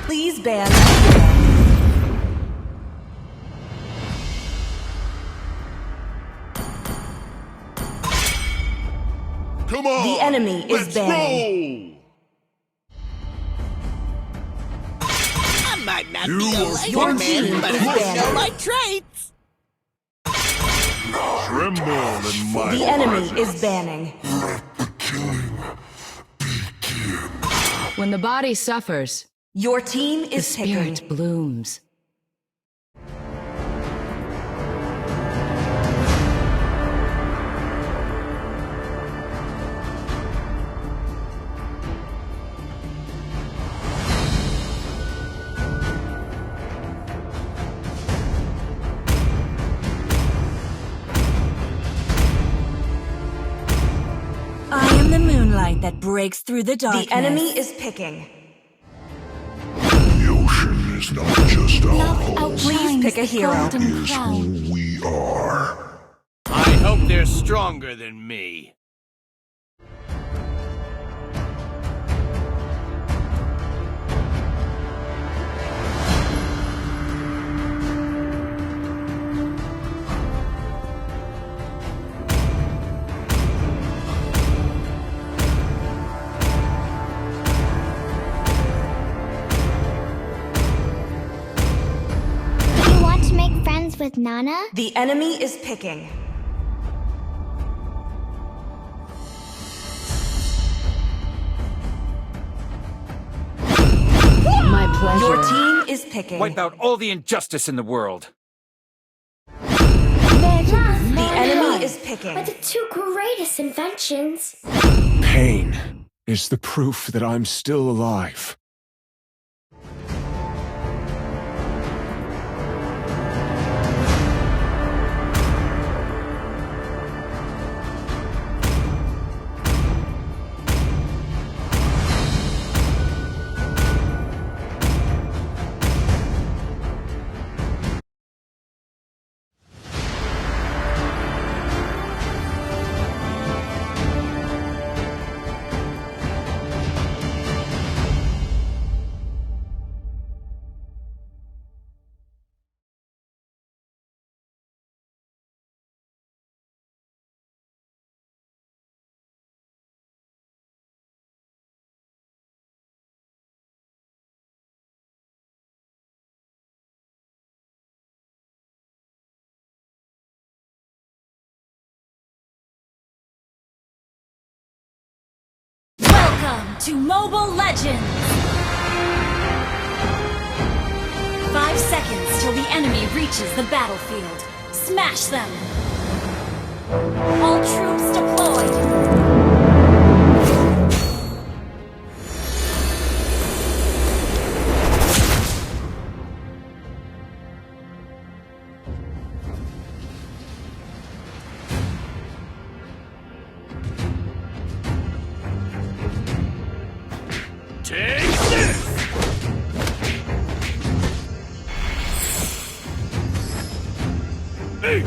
Please ban. Come on! The enemy is banning. I might not You be a are laser team man, but is I know banning. my traits. Tremble in my The enemy presence. is banning. When the body suffers, Your team the is spirit picking. blooms. I am the moonlight that breaks through the darkness. The enemy is picking. The ocean is not just our home. Please pick a hero. It is who we are. I hope they're stronger than me. Do you want to make friends with Nana? The enemy is picking. My pleasure. Your team is picking. Wipe out all the injustice in the world. The enemy is picking. Are the two greatest inventions. Pain is the proof that I'm still alive. Welcome to Mobile Legends! 5 seconds till the enemy reaches the battlefield. Smash them! All troops deployed! Take this! Hey!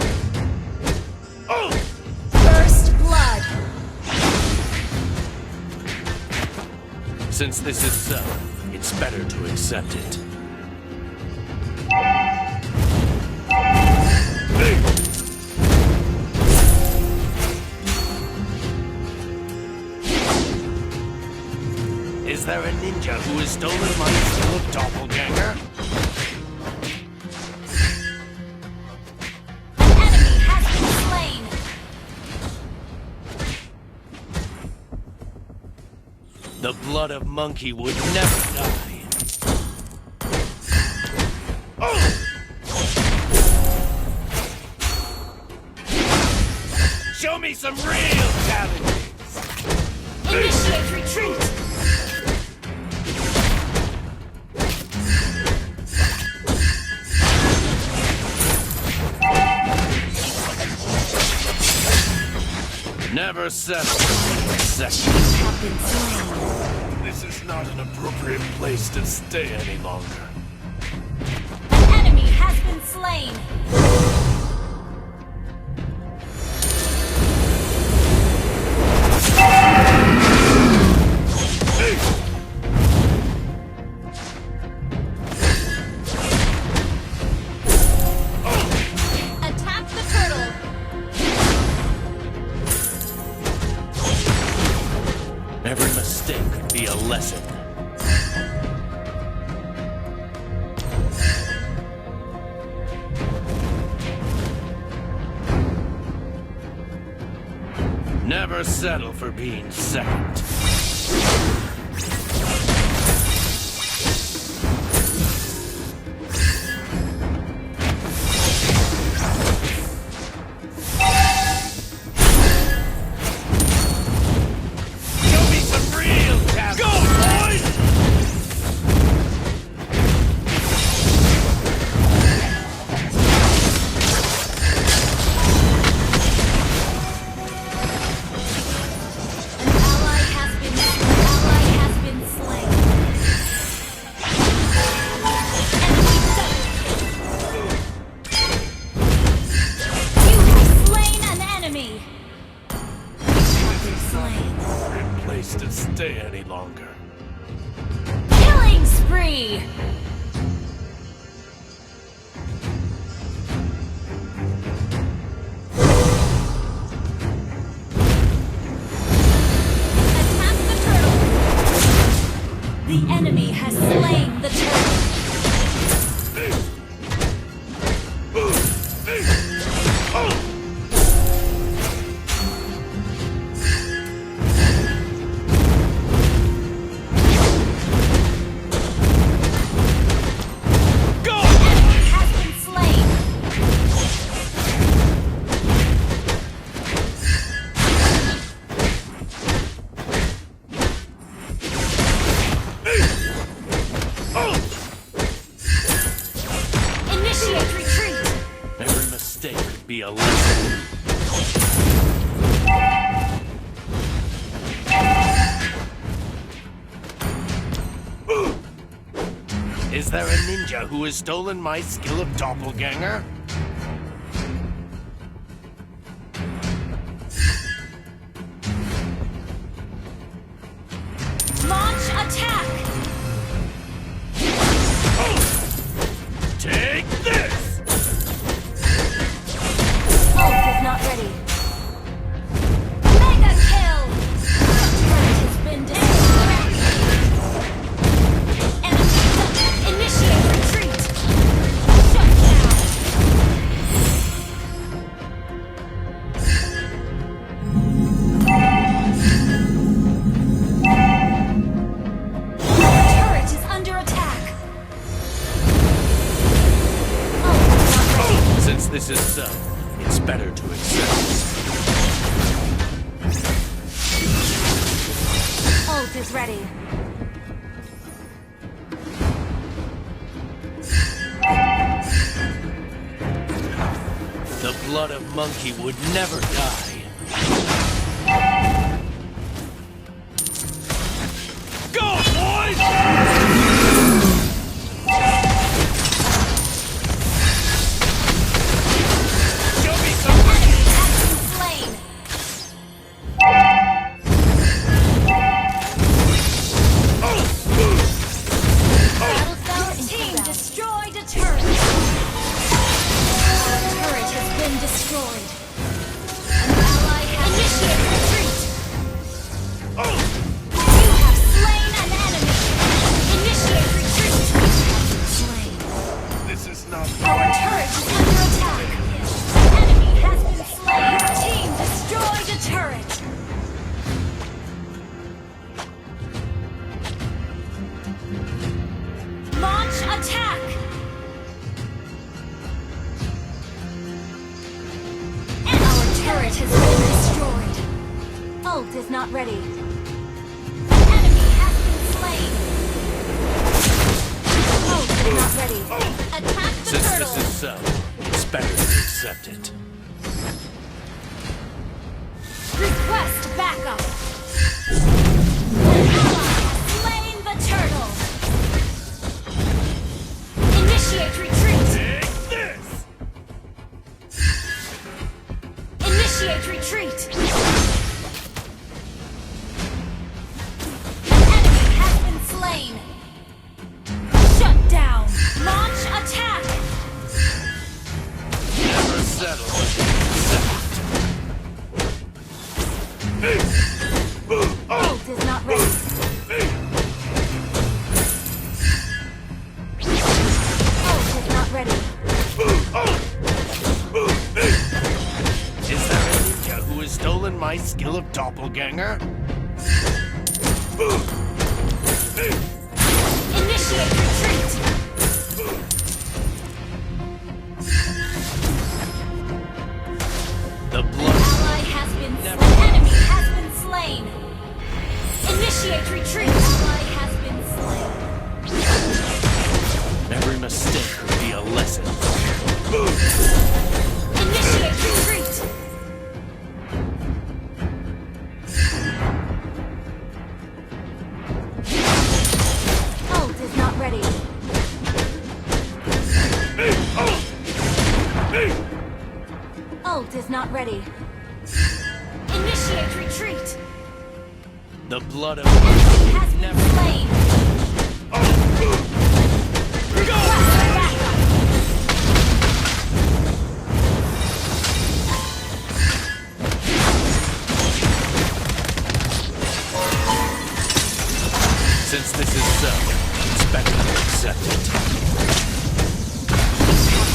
Oh! First blood! Since this is so, it's better to accept it. Hey! Is there a ninja who has stolen my soul, doppelganger? An enemy has been slain! The blood of monkey would never die. Oh! Show me some real challenges! Initiate retreat! Never settle. Second. Have been slain. This is not an appropriate place to stay any longer. An enemy has been slain! Never settle for being second. To stay any longer. Killing spree! Attack the turtle! The enemy has slain the turtle! Be a lesson. Is there a ninja who has stolen my skill of doppelganger? Launch attack! Take this! Not ready. Mega kill! Turret has been destroyed. Enemy initiate retreat. Shut down. Turret is under attack. Oh, not ready. Since this is so, it's better to accept. Ult is ready. The blood of monkey would never die. Go, boys! Destroyed. An ally has initiated retreat. You have slain an enemy. Initiate retreat. Slain. This is not. Our turret is under attack. An enemy has been slain. Your team destroyed a turret. Launch attack. Turret has been destroyed. Ult is not ready. Enemy has been slain. Ult is not ready. Attack the Since turtle. this is so, it's better to accept it. Request backup. An ally has slain the turtle. Initiate retreat. Take this! Initiate retreat! An enemy has been slain! Shut down! Launch attack! Never settle. skill of doppelganger? Initiate retreat! The blood. Ally has been slain. Enemy has been slain. Initiate retreat. Ally has been slain. Every mistake could be a lesson. Initiate retreat. Ult is not ready. Ult is not ready. Initiate retreat. The blood of Enemy has been slain. Request backup. Since this is so, expect to accept it.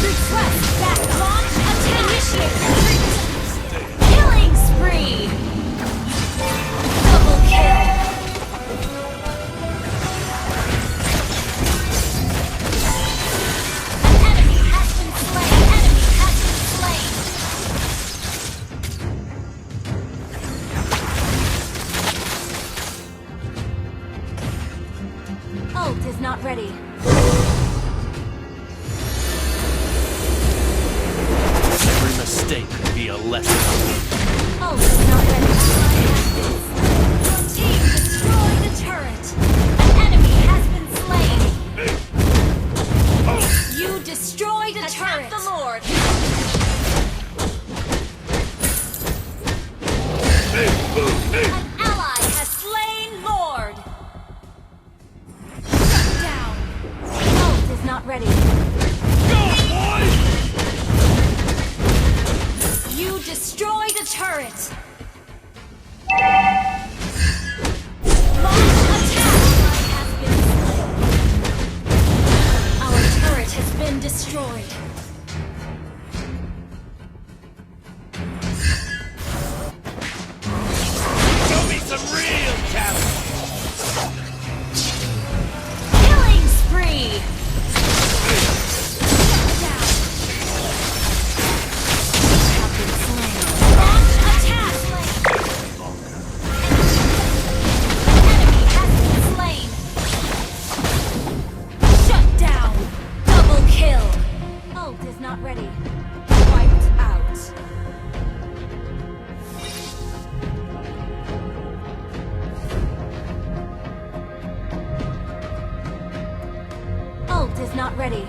Request backup. Launch attack. Initiate retreat. Killing spree. Double kill. An enemy has been slain. Enemy has been slain. Ult is not ready. Every mistake could be a lesson. Ult is not ready. Your team destroyed the turret. An enemy has been slain. You destroyed a turret. The Lord. An ally has slain Lord. Shut down. Ult is not ready. You destroyed a turret. Launch attack. Has been slain. Our turret has been destroyed. Show me some real talent. Killing spree. Shut down. Have been slain. Launch attack. Enemy has been slain. Shut down. Double kill. Ult is not ready. Wiped out. Ult is not ready.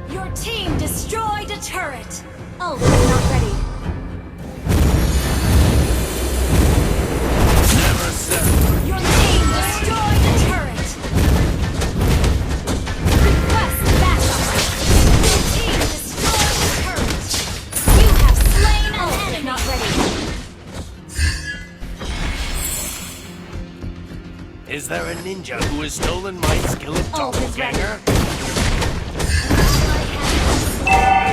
Your team destroyed a turret. Ult is not ready. Never settle. Your team destroyed a turret. Request backup. Your team destroyed a turret. You have slain an enemy. Not ready. Is there a ninja who has stolen my skill of Ult is ready. doppelganger? Ally has been slain.